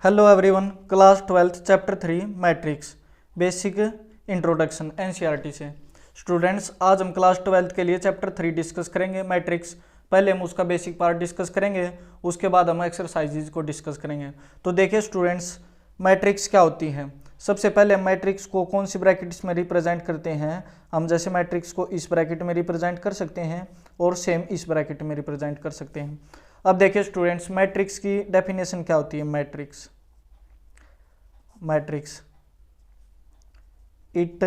Hello everyone, class 12th chapter 3 matrix basic introduction NCERT से। Students, आज हम class 12th के लिए चैप्टर 3 डिस्कस करेंगे मैट्रिक्स। पहले हम उसका बेसिक पार्ट डिस्कस करेंगे, उसके बाद हम एक्सरसाइजेज को डिस्कस करेंगे। तो देखिए स्टूडेंट्स, मैट्रिक्स क्या होती है। सबसे पहले मैट्रिक्स को कौन सी ब्रैकेट्स में रिप्रेजेंट करते हैं। हम जैसे मैट्रिक्स को इस ब्रैकेट में रिप्रेजेंट कर सकते हैं और सेम इस ब्रैकेट में रिप्रेजेंट कर सकते हैं। अब देखिए स्टूडेंट्स, मैट्रिक्स की डेफिनेशन क्या होती है। Matrix it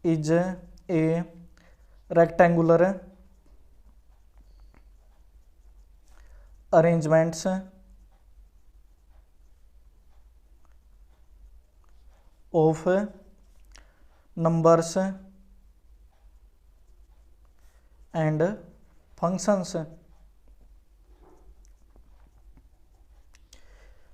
is a rectangular arrangements of numbers and functions.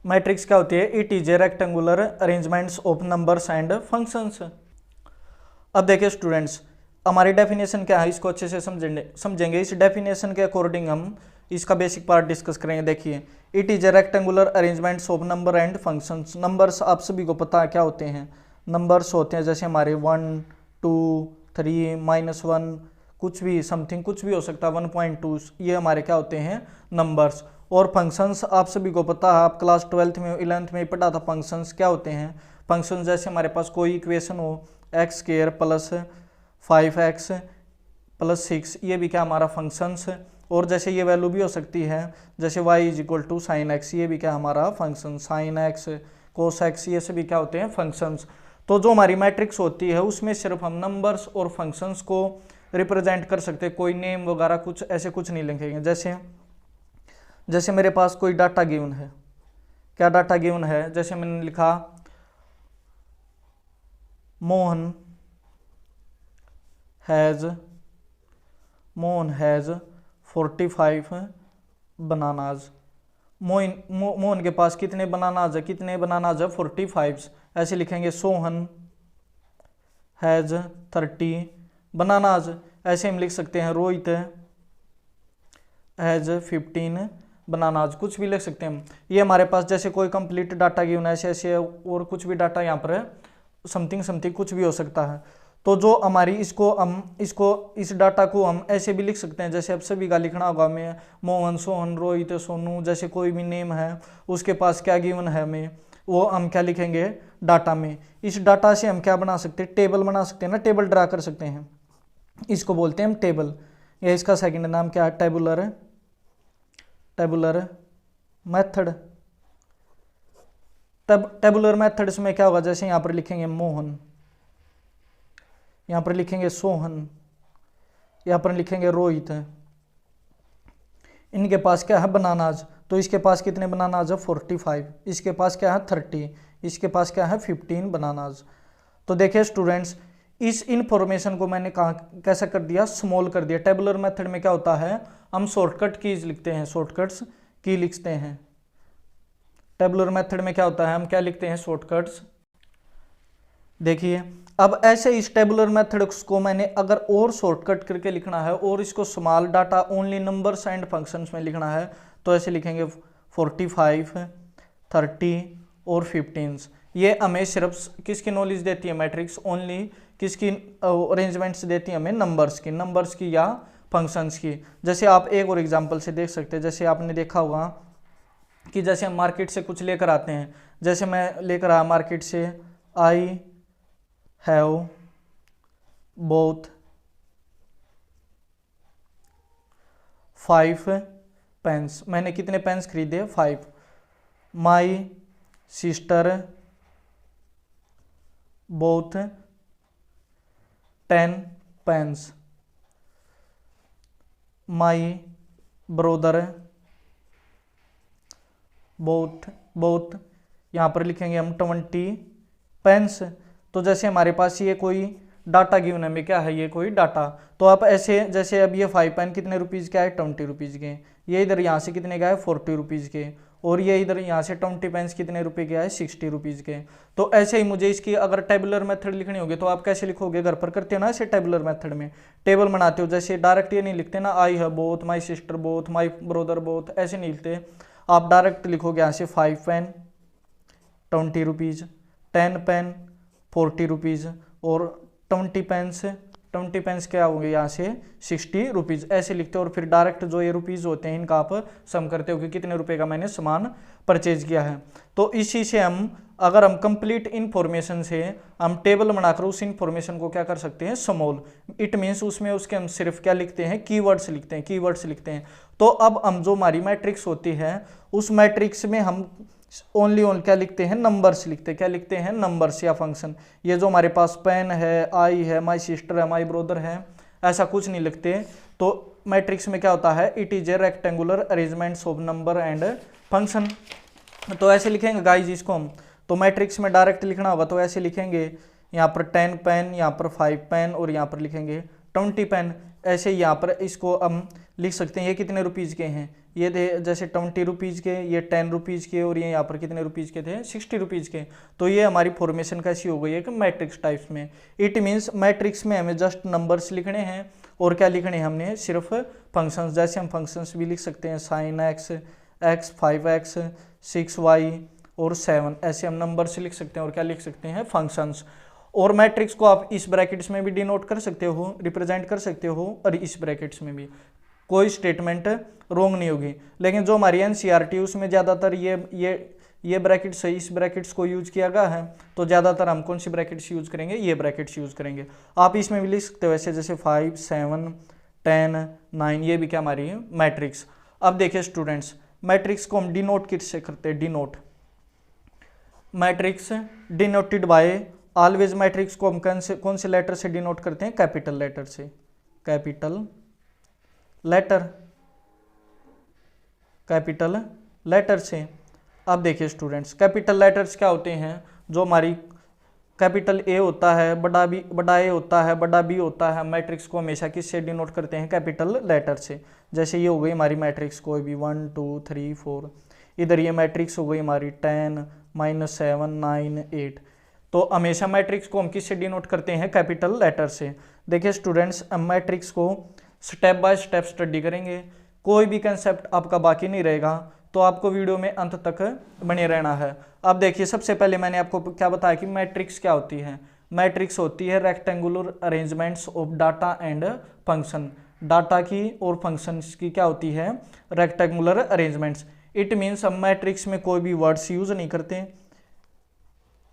Matrix क्या होती है। It is a rectangular arrangements of numbers and functions. अब देखिए स्टूडेंट्स, हमारी डेफिनेशन क्या है, इसको अच्छे से समझेंगे। इस डेफिनेशन के अकॉर्डिंग हम इसका बेसिक पार्ट डिस्कस करेंगे। देखिए, it is a rectangular arrangements of number and functions. Numbers आप सभी को पता है क्या होते हैं। नंबर्स होते हैं जैसे हमारे 1, 2, 3, -1, कुछ भी समथिंग कुछ भी हो सकता है, 1.2, ये हमारे क्या होते हैं, नंबर्स। और फंक्शंस आप सभी को पता है, आप क्लास 12th में 11th में पढ़ा था। फंक्शंस क्या होते हैं। फंक्शंस जैसे हमारे पास कोई इक्वेशन हो, x² + 5x + 6, ये भी क्या हमारा फंक्शंस है। और जैसे ये वैल्यू भी हो सकती है, जैसे y = sin x, ये भी क्या हमारा function. sin x, cos x, ये सभी क्या होते हैं, फंक्शंस। तो जो हमारी मैट्रिक्स होती है उसमें सिर्फ हम नंबर्स और फंक्शंस को रिप्रेजेंट कर सकते हैं, कोई नेम वगैरह कुछ ऐसे कुछ नहीं लिखेंगे। जैसे मेरे पास कोई डाटा गिवन है। क्या डाटा गिवन है, जैसे मैंने लिखा मोहन हैज़ 45 बनानाज। मोहन के पास कितने बनानाज है, 45, ऐसे लिखेंगे। सोहन हैज़ 30 बनानाज, ऐसे हम लिख सकते हैं। रोहित हैज़ 15 बनानाज, कुछ भी लिख सकते हैं हम। ये हमारे पास जैसे कोई कंप्लीट डाटा गिवन है, ऐसे और कुछ भी डाटा यहाँ पर समथिंग कुछ भी हो सकता है। तो जो हमारी इस डाटा को हम ऐसे भी लिख सकते हैं, जैसे अब सभी का लिखना होगा हमें। मोहन, सोहन, रोहित, सोनू, जैसे कोई भी नेम है उसके पास क्या गिवन है हमें, वो हम क्या लिखेंगे डाटा में। इस डाटा से हम क्या बना सकते हैं, टेबल बना सकते हैं ना, टेबल ड्रा कर सकते हैं। इसको बोलते हैं हम टेबल, या इसका सेकंड नाम क्या है, टेबुलर मेथड। टेबुलर मेथड्स में क्या होगा, जैसे यहाँ पर लिखेंगे मोहन, यहाँ पर लिखेंगे सोहन, यहाँ पर लिखेंगे रोहित। इनके पास क्या है, बनानाज। तो इसके पास कितने बनानाज है, 45। इसके पास क्या है, 30। इसके पास क्या है, 15 बनानाज। तो देखिए स्टूडेंट्स, इस इंफॉर्मेशन को मैंने कहा कैसा कर दिया, स्मॉल कर दिया। टेबुलर मेथड में क्या होता है, हम शॉर्टकट कीज लिखते हैं, शॉर्टकट्स की लिखते हैं। टेबुलर मेथड में क्या होता है, हम क्या लिखते हैं, शॉर्टकट्स। देखिए, अब ऐसे इस टेबुलर मेथड्स को मैंने अगर और शॉर्टकट करके लिखना है और इसको small data only numbers and functions में लिखना है, तो ऐसे लिखेंगे 45, 30 और 15। ये हमें सिर्फ किसकी नॉलेज देती है, मैट्रिक्स ओनली किसकी अरेंजमेंट्स देती है हमें, नंबर्स की या फंक्शंस की। जैसे आप एक और एग्जांपल से देख सकते हैं। जैसे आपने देखा होगा कि जैसे हम मार्केट से कुछ लेकर आते हैं, जैसे मैं लेकर आया मार्केट से, आई हैव बोथ 5 पेन्स। मैंने कितने पेन्स खरीदे, 5। My sister both 10 pens. My brother both यहाँ पर लिखेंगे हम 20 पेन्स। तो जैसे हमारे पास ये कोई डाटा गिवन है, में क्या है, ये कोई डाटा। तो आप ऐसे, जैसे अब ये 5 पेन कितने रुपीज़ के आए, 20 रुपीज़ के। ये इधर यहाँ से कितने का है, 40 रुपीज़ के। और ये इधर यहाँ से 20 पेन्स कितने रुपए के आए, 60 रुपीज़ के। तो ऐसे ही मुझे इसकी अगर टेबुलर मेथड लिखनी होगी तो आप कैसे लिखोगे, घर पर करते हो ना ऐसे टेबुलर मेथड में, टेबल बनाते हो। जैसे डायरेक्ट ये नहीं लिखते ना, आई है both, my sister both, my brother both, ऐसे नहीं लिखते। आप डायरेक्ट लिखोगे यहाँ से 5 पेन 20 रुपीज़, 10 पेन 40 रुपीज़ और 20 पेंस क्या होंगे यहाँ से 60 रुपीज़, ऐसे लिखते हो। और फिर डायरेक्ट जो ये रुपीज़ होते हैं इनका आप सम करते हो कि कितने रुपए का मैंने सामान परचेज किया है। तो इसी से अगर हम कंप्लीट इन्फॉर्मेशन से हम टेबल बनाकर उस इन्फॉर्मेशन को क्या कर सकते हैं, स्मॉल, इट मीन्स उसमें उसके हम सिर्फ क्या लिखते हैं, कीवर्ड्स लिखते हैं। तो अब हम जो हमारी मैट्रिक्स होती है उस मैट्रिक्स में हम ओनली क्या लिखते हैं, नंबर्स लिखते हैं नंबर्स या फंक्शन। ये जो हमारे पास पेन है, आई है, माई सिस्टर है, माई ब्रदर है, ऐसा कुछ नहीं लिखते। तो मैट्रिक्स में क्या होता है, it is a rectangular arrangements of number and function. तो ऐसे लिखेंगे गाइज इसको हम। तो मैट्रिक्स में डायरेक्ट लिखना होगा तो ऐसे लिखेंगे, यहाँ पर 10 पेन, यहाँ पर 5 पेन और यहाँ पर लिखेंगे 20 पेन। ऐसे यहाँ पर इसको हम लिख सकते हैं ये कितने रुपीज़ के हैं, ये थे जैसे 20 रुपीज़ के, ये 10 रुपीज़ के और ये यहाँ पर कितने रुपीज़ के थे, 60 रुपीज़ के। तो ये हमारी फॉर्मेशन कैसी हो गई है कि मैट्रिक्स टाइप्स में। इट मीन्स मैट्रिक्स में हमें जस्ट नंबर्स लिखने हैं और क्या लिखने हैं हमने, सिर्फ फंक्शंस। जैसे हम फंक्शंस भी लिख सकते हैं, sin x, 5x, 6y और 7, ऐसे हम नंबर्स लिख सकते हैं और क्या लिख सकते हैं, फंक्शंस। और मैट्रिक्स को आप इस ब्रैकेट्स में भी डिनोट कर सकते हो, रिप्रेजेंट कर सकते हो, और इस ब्रैकेट्स में भी कोई स्टेटमेंट रोंग नहीं होगी। लेकिन जो हमारी एनसीईआरटी उसमें ज़्यादातर ये ब्रैकेट्स है, इस ब्रैकेट्स को यूज किया गया है। तो ज़्यादातर हम कौन सी ब्रैकेट्स यूज करेंगे, ये ब्रैकेट्स यूज करेंगे। आप इसमें भी लिख सकते हो वैसे, जैसे 5, 7, 10, 9, ये भी क्या हमारी मैट्रिक्स। अब देखिए स्टूडेंट्स, मैट्रिक्स को हम डिनोट किससे करते हैं, denote matrix denoted by always. Matrix को हम कौन से लेटर से डिनोट करते हैं, कैपिटल लेटर से, कैपिटल लेटर से। अब देखिए स्टूडेंट्स, कैपिटल लेटर्स क्या होते हैं, जो हमारी कैपिटल ए होता है, बड़ा ए होता है, बड़ा बी होता है। मैट्रिक्स को हमेशा किससे डिनोट करते हैं, कैपिटल लेटर से। जैसे ये हो गई हमारी मैट्रिक्स कोई भी 1 2 3 4, इधर ये मैट्रिक्स हो गई हमारी 10 -7 9 8। तो हमेशा मैट्रिक्स को हम किससे डिनोट करते हैं, कैपिटल लेटर से। देखिए स्टूडेंट्स, हम मैट्रिक्स को स्टेप बाय स्टेप स्टडी करेंगे, कोई भी कंसेप्ट आपका बाकी नहीं रहेगा। तो आपको वीडियो में अंत तक बने रहना है। अब देखिए, सबसे पहले मैंने आपको क्या बताया कि मैट्रिक्स क्या होती है। मैट्रिक्स होती है rectangular arrangements of data and function. Data की और फंक्शंस की क्या होती है, रेक्टेंगुलर अरेंजमेंट्स। इट मीन्स हम मैट्रिक्स में कोई भी वर्ड्स यूज नहीं करते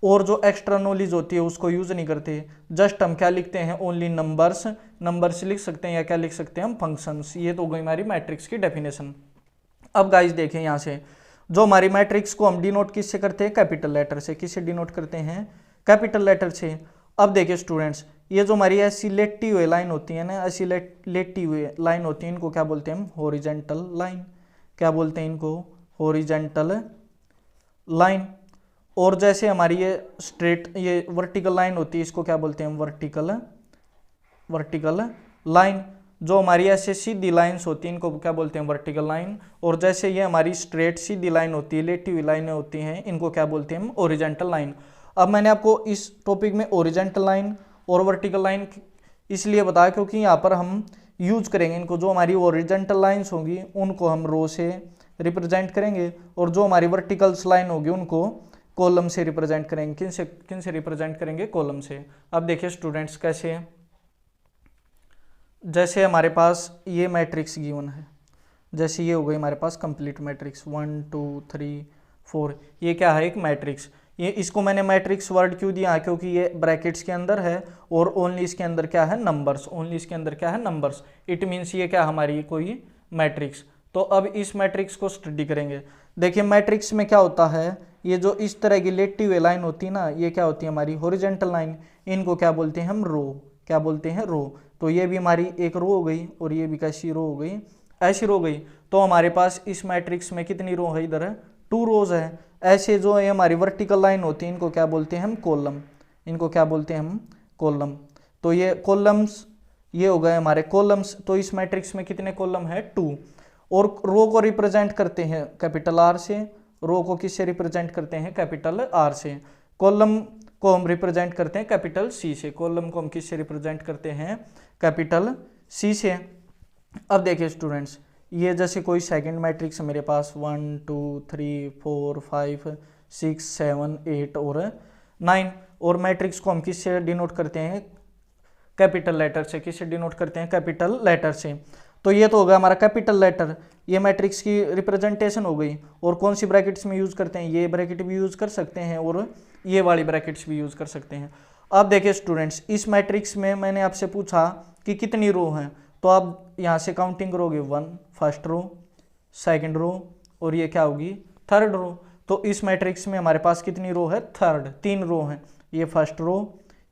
और जो एक्स्ट्रा नॉलेज होती है उसको यूज नहीं करते। जस्ट हम क्या लिखते हैं, ओनली नंबर्स लिख सकते हैं, या क्या लिख सकते हैं हम, फंक्शंस। ये तो गई हमारी मैट्रिक्स की डेफिनेशन। अब गाइस देखें यहाँ से, जो हमारी मैट्रिक्स को हम डिनोट किससे करते हैं, कैपिटल लेटर से। किससे डिनोट करते हैं, कैपिटल लेटर से। अब देखिए स्टूडेंट्स, ये जो हमारी ऐसी लेटी हुई लाइन होती है ना, ऐसी लेटी हुई लाइन होती है, इनको क्या बोलते हैं हम, हॉरिजॉन्टल लाइन। क्या बोलते हैं इनको, हॉरिजॉन्टल लाइन। और जैसे हमारी ये स्ट्रेट, ये वर्टिकल लाइन होती है, इसको क्या बोलते हैं हम, वर्टिकल लाइन। जो हमारी ऐसे सीधी लाइंस होती हैं इनको क्या बोलते हैं, वर्टिकल लाइन। और जैसे ये हमारी स्ट्रेट सीधी लाइन होती है, लेटी हुई लाइनें होती हैं, इनको क्या बोलते हैं हम, हॉरिजॉन्टल लाइन। अब मैंने आपको इस टॉपिक में हॉरिजॉन्टल लाइन और वर्टिकल लाइन इसलिए बताया क्योंकि यहाँ पर हम यूज करेंगे इनको। जो हमारी हॉरिजॉन्टल लाइंस होंगी उनको हम रो से रिप्रेजेंट करेंगे, और जो हमारी वर्टिकल्स लाइन होगी उनको कॉलम से रिप्रेजेंट करेंगे। किन से रिप्रेजेंट करेंगे, कॉलम से। अब देखिए स्टूडेंट्स कैसे, जैसे हमारे पास ये मैट्रिक्स गिवन है, जैसे ये हो गई हमारे पास कंप्लीट मैट्रिक्स 1 2 3 4, ये क्या है, एक मैट्रिक्स। ये इसको मैंने मैट्रिक्स वर्ड क्यों दिया, क्योंकि ये ब्रैकेट्स के अंदर है और ओनली इसके अंदर क्या है, नंबर्स। ओनली इसके अंदर क्या है, नंबर्स। इट मीन्स ये क्या हमारी कोई मैट्रिक्स। तो अब इस मैट्रिक्स को स्टडी करेंगे। देखिए मैट्रिक्स में क्या होता है, ये जो इस तरह की लेटी हुई लाइन होती है ना, ये क्या होती है हमारी हॉरिजॉन्टल लाइन। इनको क्या बोलते हैं हम, रो। क्या बोलते हैं, रो। तो ये भी हमारी एक रो हो गई और ये भी कैसी रो हो गई, ऐसी रो हो गई। तो हमारे पास इस मैट्रिक्स में कितनी रो है, इधर 2 रोज है। ऐसे जो ये हमारी वर्टिकल लाइन होती है इनको क्या बोलते हैं हम, कॉलम। इनको क्या बोलते हैं हम, कॉलम। तो ये कॉलम्स, ये हो गए हमारे कॉलम्स। तो इस मैट्रिक्स में कितने कॉलम है, 2। और रो को रिप्रेजेंट करते हैं कैपिटल आर से। रो को किससे रिप्रेजेंट करते हैं, कैपिटल आर से। कॉलम को हम रिप्रेजेंट करते हैं कैपिटल सी से। कॉलम को हम किससे रिप्रेजेंट करते हैं, कैपिटल सी से। अब देखिए स्टूडेंट्स, ये जैसे कोई सेकंड मैट्रिक्स है मेरे पास 1 2 3 4 5 6 7 8 और 9। और मैट्रिक्स को हम किससे डिनोट करते हैं, कैपिटल लेटर से। किससे डिनोट करते हैं, कैपिटल लेटर से। तो ये तो होगा हमारा कैपिटल लेटर, ये मैट्रिक्स की रिप्रेजेंटेशन हो गई। और कौन सी ब्रैकेट्स में यूज करते हैं, ये ब्रैकेट भी यूज कर सकते हैं और ये वाली ब्रैकेट्स भी यूज कर सकते हैं। अब देखिए स्टूडेंट्स, इस मैट्रिक्स में मैंने आपसे पूछा कि कितनी रो हैं, तो आप यहाँ से काउंटिंग करोगे 1 फर्स्ट रो, सेकंड रो और ये क्या होगी थर्ड रो। तो इस मैट्रिक्स में हमारे पास कितनी रो है, थर्ड, 3 रो हैं, ये फर्स्ट रो,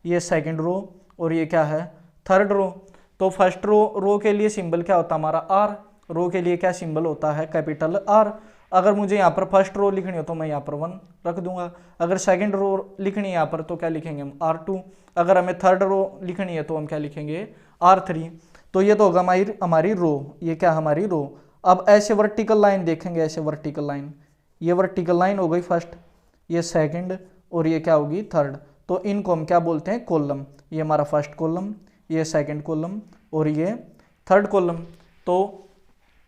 ये सेकंड रो और ये क्या है थर्ड रो। तो फर्स्ट रो के लिए सिंबल क्या होता है हमारा आर, रो के लिए क्या सिंबल होता है कैपिटल आर। अगर मुझे यहाँ पर फर्स्ट रो लिखनी हो तो मैं यहाँ पर 1 रख दूंगा, अगर सेकंड रो लिखनी है यहाँ पर तो क्या लिखेंगे हम R2, अगर हमें थर्ड रो लिखनी है तो हम क्या लिखेंगे R3। तो ये तो होगा हमारी रो, ये क्या हमारी रो। अब ऐसे वर्टिकल लाइन देखेंगे, ऐसे वर्टिकल लाइन, ये वर्टिकल लाइन हो गई फर्स्ट, ये सेकंड और ये क्या होगी थर्ड। तो इनको हम क्या बोलते हैं कॉलम, ये हमारा फर्स्ट कॉलम, ये सेकंड कॉलम और ये थर्ड कॉलम। तो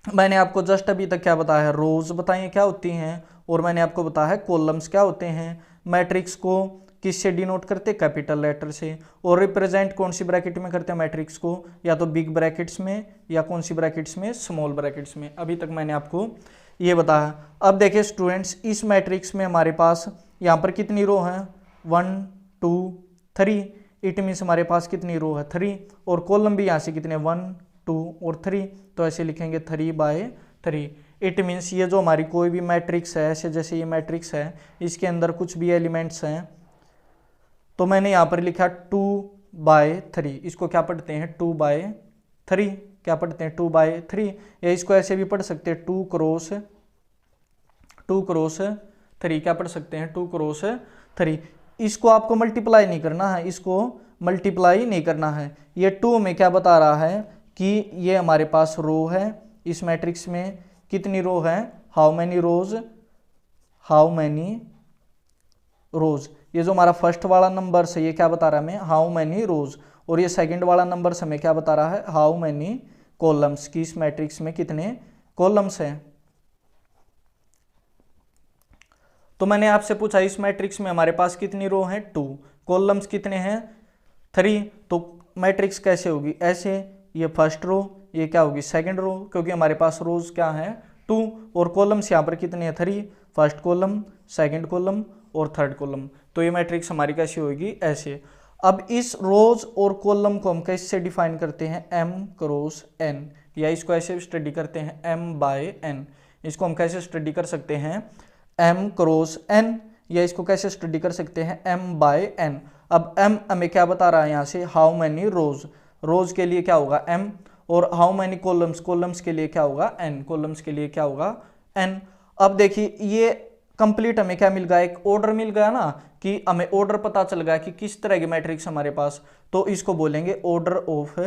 मैंने आपको जस्ट अभी तक क्या बताया है, रोज बताइए क्या होती हैं, और मैंने आपको बताया है कॉलम्स क्या होते हैं। मैट्रिक्स को किससे डिनोट करते हैं, कैपिटल लेटर से। और रिप्रेजेंट कौन सी ब्रैकेट में करते हैं मैट्रिक्स को, या तो बिग ब्रैकेट्स में या कौन सी ब्रैकेट्स में, स्मॉल ब्रैकेट्स में। अभी तक मैंने आपको ये बताया। अब देखिए स्टूडेंट्स, इस मैट्रिक्स में हमारे पास यहाँ पर कितनी रो हैं, 1 2 3। इट मीन्स हमारे पास कितनी रो है 3, और कॉलम भी यहाँ से कितने 1 2 और 3, तो ऐसे लिखेंगे 3/3। इट मीन्स ये जो हमारी कोई भी मैट्रिक्स है, ऐसे जैसे ये मैट्रिक्स है, इसके अंदर कुछ भी एलिमेंट्स हैं, तो मैंने यहाँ पर लिखा 2/3। इसको क्या पढ़ते हैं 2/3, क्या पढ़ते हैं 2/3, या इसको ऐसे भी पढ़ सकते हैं 2 क्रॉस 3, क्या पढ़ सकते हैं 2 क्रॉस 3। इसको आपको मल्टीप्लाई नहीं करना है, इसको मल्टीप्लाई नहीं करना है। ये 2 में क्या बता रहा है कि ये हमारे पास रो है, इस मैट्रिक्स में कितनी रो है, हाउ मैनी रोज। ये जो हमारा फर्स्ट वाला नंबर है ये क्या बता रहा है हमें, हाउ मैनी रोज। और ये सेकंड वाला नंबर हमें क्या बता रहा है, हाउ मैनी कॉलम्स, की इस मैट्रिक्स में कितने कॉलम्स हैं। तो मैंने आपसे पूछा इस मैट्रिक्स में हमारे पास कितनी रो हैं 2, कॉलम्स कितने हैं 3। तो मैट्रिक्स कैसे होगी, ऐसे, ये फर्स्ट रो, ये क्या होगी सेकंड रो, क्योंकि हमारे पास रोज क्या है 2, और कॉलम्स यहाँ पर कितने हैं 3, फर्स्ट कॉलम, सेकंड कॉलम और थर्ड कॉलम। तो ये मैट्रिक्स हमारी कैसी होगी, ऐसे। अब इस रोज और कॉलम को हम कैसे डिफाइन करते हैं, m क्रॉस n, या इसको ऐसे स्टडी करते हैं m/n। इसको हम कैसे स्टडी कर सकते हैं m क्रॉस n, या इसको कैसे स्टडी कर सकते हैं m/n। अब m हमें क्या बता रहा है यहाँ से, हाउ मैनी रोज के लिए क्या होगा m, और हाउ मैनी कॉलम्स के लिए क्या होगा n, कॉलम्स के लिए क्या होगा n। अब देखिए ये कंप्लीट हमें क्या मिल गया, एक ऑर्डर मिल गया ना, कि हमें ऑर्डर पता चल गया कि किस तरह की मैट्रिक्स हमारे पास। तो इसको बोलेंगे ऑर्डर ऑफ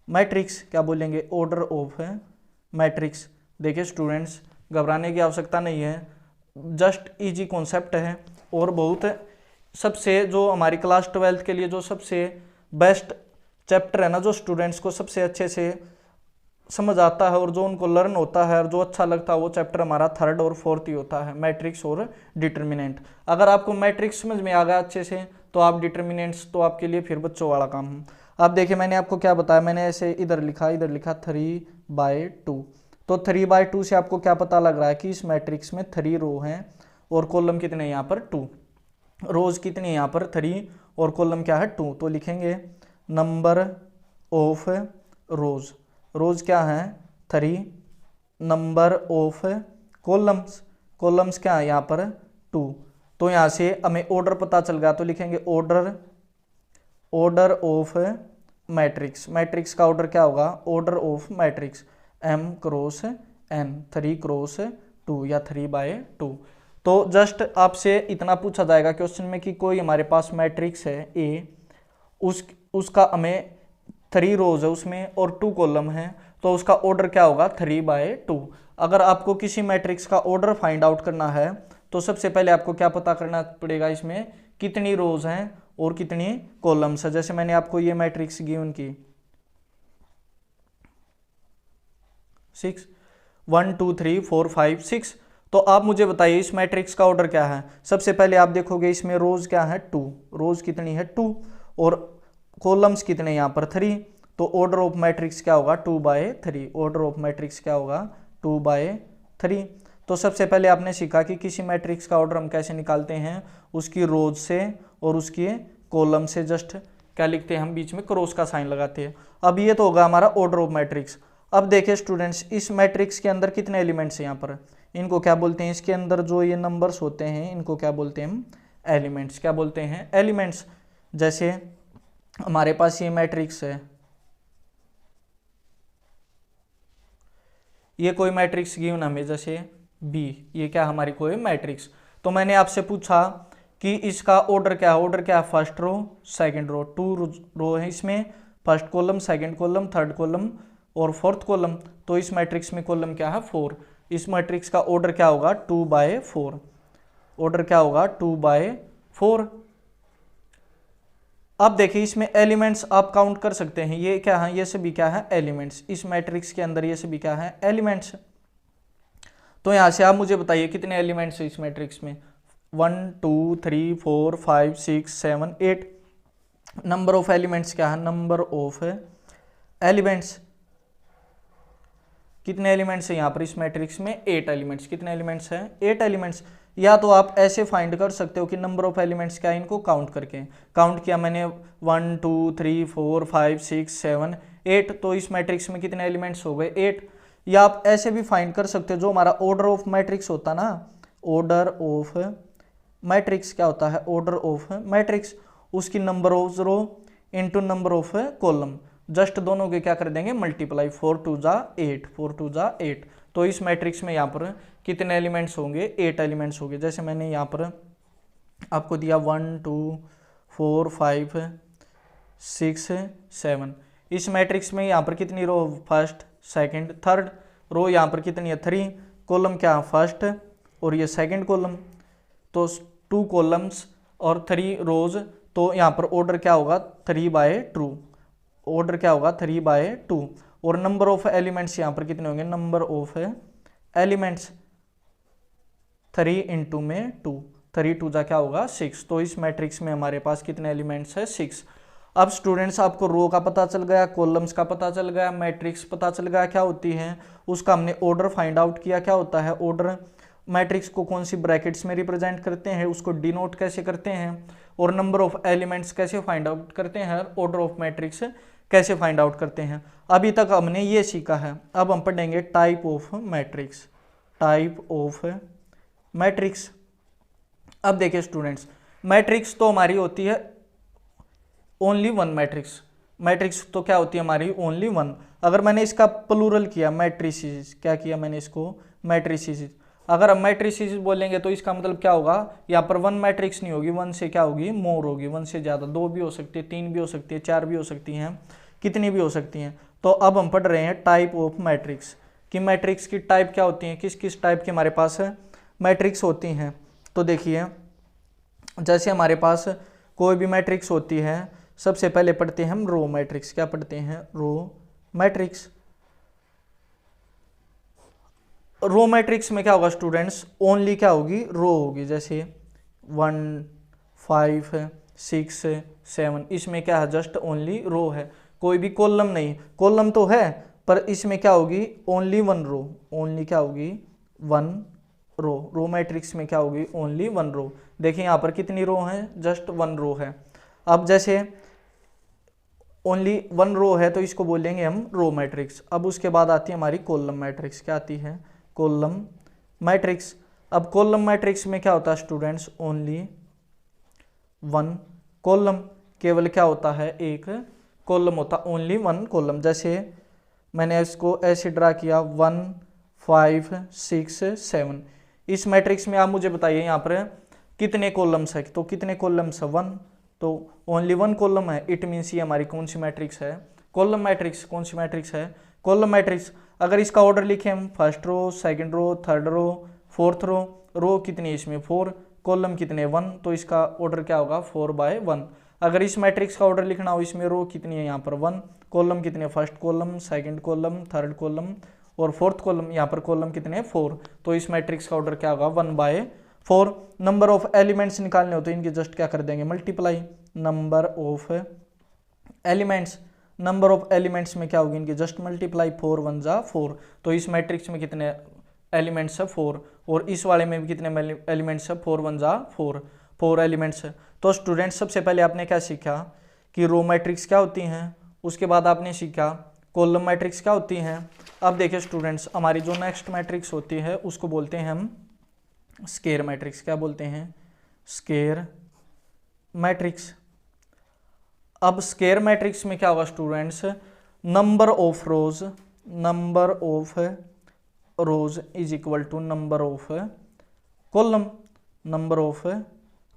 मैट्रिक्स, क्या बोलेंगे ऑर्डर ऑफ मैट्रिक्स। देखिए स्टूडेंट्स, घबराने की आवश्यकता नहीं है, जस्ट इजी कॉन्सेप्ट है, और बहुत सबसे जो हमारी क्लास 12th के लिए जो सबसे बेस्ट चैप्टर है ना, जो स्टूडेंट्स को सबसे अच्छे से समझ आता है और जो उनको लर्न होता है और जो अच्छा लगता है, वो चैप्टर हमारा 3rd और 4th ही होता है, मैट्रिक्स और डिटर्मिनेंट। अगर आपको मैट्रिक्स समझ में आ गया अच्छे से, तो आप डिटर्मिनेंट्स तो आपके लिए फिर बच्चों वाला काम है। अब देखिए मैंने आपको क्या बताया, मैंने ऐसे इधर लिखा 3/2। तो 3/2 से आपको क्या पता लग रहा है कि इस मैट्रिक्स में 3 रो हैं और कॉलम कितने यहाँ पर 2, रोज कितनी है यहाँ पर 3 और कॉलम क्या है 2। तो लिखेंगे नंबर ऑफ रोज क्या है 3, नंबर ऑफ कॉलम्स क्या है यहाँ पर 2। तो यहाँ से हमें ऑर्डर पता चल गया, तो लिखेंगे ऑर्डर ऑफ मैट्रिक्स का ऑर्डर क्या होगा, order of matrix m cross n, 3 cross 2 या 3/2। तो जस्ट आपसे इतना पूछा जाएगा क्वेश्चन में कि कोई हमारे पास मैट्रिक्स है A, उसका हमें 3 रोज है उसमें और 2 कॉलम है, तो उसका ऑर्डर क्या होगा 3/2। अगर आपको किसी मैट्रिक्स का ऑर्डर फाइंड आउट करना है, तो सबसे पहले आपको क्या पता करना पड़ेगा, इसमें कितनी रोज हैं और कितनी कॉलम्स है। जैसे मैंने आपको ये मैट्रिक्स गिवन की 6 1 2 3 4 5 6, तो आप मुझे बताइए इस मैट्रिक्स का ऑर्डर क्या है। सबसे पहले आप देखोगे इसमें रोज क्या है 2, रोज कितनी है 2 और कॉलम्स कितने यहाँ पर 3, तो ऑर्डर ऑफ मैट्रिक्स क्या होगा 2/3। ऑर्डर ऑफ मैट्रिक्स क्या होगा 2/3। तो सबसे पहले आपने सीखा कि किसी मैट्रिक्स का ऑर्डर हम कैसे निकालते हैं, उसकी रोज से और उसके कॉलम से जस्ट क्या लिखते हैं हम, बीच में क्रॉस का साइन लगाते हैं। अब ये तो होगा हमारा ऑर्डर ऑफ मैट्रिक्स। अब देखिए स्टूडेंट्स इस मैट्रिक्स के अंदर कितने एलिमेंट्स हैं यहाँ पर, इनको क्या बोलते हैं, इसके अंदर जो ये नंबर्स होते हैं इनको क्या बोलते हैं हम, एलिमेंट्स। क्या बोलते हैं, एलिमेंट्स। जैसे हमारे पास ये मैट्रिक्स है, ये कोई मैट्रिक्स गिवन हमें जैसे बी, ये क्या हमारी कोई मैट्रिक्स। तो मैंने आपसे पूछा कि इसका ऑर्डर क्या है, ऑर्डर क्या है, फर्स्ट रो सेकंड रो, 2 रो है इसमें, first column second column third column और फोर्थ कॉलम। तो इस मैट्रिक्स में कॉलम क्या है 4। इस मैट्रिक्स का ऑर्डर क्या होगा 2/4। ऑर्डर क्या होगा 2/4। अब देखिए इसमें एलिमेंट्स आप काउंट कर सकते हैं, ये क्या है, ये सभी क्या है एलिमेंट्स। इस मैट्रिक्स के अंदर ये सभी क्या है एलिमेंट्स। तो यहां से आप मुझे बताइए कितने एलिमेंट्स है इस मैट्रिक्स में, 1 2 3 4 5 6 7 8। नंबर ऑफ एलिमेंट्स क्या है, नंबर ऑफ एलिमेंट्स। कितने एलिमेंट्स है यहाँ पर इस मैट्रिक्स में, 8 एलिमेंट्स। कितने एलिमेंट्स हैं 8 एलिमेंट्स। या तो आप ऐसे फाइंड कर सकते हो कि नंबर ऑफ एलिमेंट्स क्या है, इनको काउंट करके। काउंट किया मैंने 1 2 3 4 5 6 7 8, तो इस मैट्रिक्स में कितने एलिमेंट्स हो गए 8। या आप ऐसे भी फाइंड कर सकते हो, जो हमारा ऑर्डर ऑफ मैट्रिक्स होता ना, ऑर्डर ऑफ मैट्रिक्स क्या होता है, ऑर्डर ऑफ मैट्रिक्स, उसकी number of row into number of column, just दोनों के क्या कर देंगे मल्टीप्लाई, 4 2 जा 8, 4 2 जा 8। तो इस मैट्रिक्स में यहाँ पर कितने एलिमेंट्स होंगे, 8 एलिमेंट्स होंगे। जैसे मैंने यहाँ पर आपको दिया 1 2 4 5 6 7। इस मैट्रिक्स में यहाँ पर कितनी रो, फर्स्ट सेकंड थर्ड। रो यहाँ पर कितनी है 3, कॉलम क्या फर्स्ट और ये सेकंड कॉलम, तो 2 कॉलम्स और 3 रोज। तो यहाँ पर ऑर्डर क्या होगा 3/2। ऑर्डर क्या होगा 3/2। और नंबर ऑफ एलिमेंट्स यहाँ पर कितने होंगे, नंबर ऑफ एलिमेंट्स 3 इंटू में 2, 3 2 जा क्या होगा 6। तो इस मैट्रिक्स में हमारे पास कितने एलिमेंट्स है 6। अब स्टूडेंट्स आपको रो का पता चल गया, कॉलम्स का पता चल गया, मैट्रिक्स पता चल गया क्या होती है, उसका हमने ऑर्डर फाइंड आउट किया क्या होता है ऑर्डर। मैट्रिक्स को कौन सी ब्रैकेट्स में रिप्रेजेंट करते हैं, उसको डिनोट कैसे करते हैं, और नंबर ऑफ एलिमेंट्स कैसे फाइंड आउट करते हैं, ऑर्डर ऑफ मैट्रिक्स कैसे फाइंड आउट करते हैं। अभी तक हमने ये सीखा है। अब हम पढ़ेंगे type of matrix, type of matrix. अब देखिए स्टूडेंट्स, मैट्रिक्स तो हमारी होती है ओनली वन मैट्रिक्स। मैट्रिक्स तो क्या होती है हमारी ओनली वन। अगर मैंने इसका प्लूरल किया मैट्रिसेस, क्या किया मैंने इसको मैट्रिसेस, अगर हम मैट्रिसेस बोलेंगे तो इसका मतलब क्या होगा, यहाँ पर वन मैट्रिक्स नहीं होगी, वन से क्या होगी मोर होगी, वन से ज़्यादा, 2 भी हो सकती है, 3 भी हो सकती है, 4 भी हो सकती हैं, कितनी भी हो सकती हैं। तो अब हम पढ़ रहे हैं टाइप ऑफ मैट्रिक्स, कि मैट्रिक्स की टाइप क्या होती है, किस किस टाइप की हमारे पास मैट्रिक्स होती हैं। तो देखिए जैसे हमारे पास कोई भी मैट्रिक्स होती है, सबसे पहले पढ़ते हैं हम रो मैट्रिक्स। क्या पढ़ते हैं, रो मैट्रिक्स। रो मैट्रिक्स में क्या होगा स्टूडेंट्स, ओनली क्या होगी रो होगी। जैसे 1 5 6 7, इसमें क्या है जस्ट ओनली रो है, कोई भी कॉलम नहीं। कॉलम तो है पर इसमें क्या होगी ओनली 1 रो, ओनली क्या होगी 1 रो। रो मैट्रिक्स में क्या होगी ओनली 1 रो। देखिए यहाँ पर कितनी रो है, जस्ट 1 रो है। अब जैसे ओनली 1 रो है तो इसको बोलेंगे हम रो मैट्रिक्स। अब उसके बाद आती है हमारी कॉलम मैट्रिक्स। क्या आती है, कॉलम मैट्रिक्स। अब कॉलम मैट्रिक्स में क्या होता है स्टूडेंट्स, ओनली 1 कॉलम, केवल क्या होता है एक कॉलम होता, ओनली 1 कॉलम। जैसे मैंने इसको ऐसे ड्रा किया 1 5 6 7। इस मैट्रिक्स में आप मुझे बताइए यहाँ पर कितने कॉलम्स है, तो कितने कॉलम्स है 1, तो ओनली 1 कॉलम है। इट मीन्स ये हमारी कौन सी मैट्रिक्स है, कॉलम मैट्रिक्स। कौन सी मैट्रिक्स है, कॉलम मैट्रिक्स। अगर इसका ऑर्डर लिखें हम, first row second row third row fourth row, row कितनी है इसमें 4, कॉलम कितने 1, तो इसका ऑर्डर क्या होगा 4/1। अगर इस मैट्रिक्स का ऑर्डर लिखना हो, इसमें रो कितनी है यहाँ पर 1, कॉलम कितने, first column second column third column और फोर्थ कॉलम, यहाँ पर कॉलम कितने हैं 4, तो इस मैट्रिक्स का ऑर्डर क्या होगा 1/4। नंबर ऑफ एलिमेंट्स निकालने हो तो इनके जस्ट क्या कर देंगे multiply, number of elements, number of elements में क्या होगी इनकी जस्ट मल्टीप्लाई, 4 1 जा 4, तो इस मैट्रिक्स में कितने एलिमेंट्स है 4, और इस वाले में भी कितने एलिमेंट्स है 4 1 जा 4 एलिमेंट्स है। तो स्टूडेंट्स सबसे पहले आपने क्या सीखा कि रो मैट्रिक्स क्या होती हैं, उसके बाद आपने सीखा कॉलम मैट्रिक्स क्या होती हैं। अब देखिए स्टूडेंट्स, हमारी जो नेक्स्ट मैट्रिक्स होती है उसको बोलते हैं हम स्केयर मैट्रिक्स। क्या बोलते हैं? Square matrix. अब स्केयर मैट्रिक्स में क्या होगा students, number of rows is equal to number of column, number of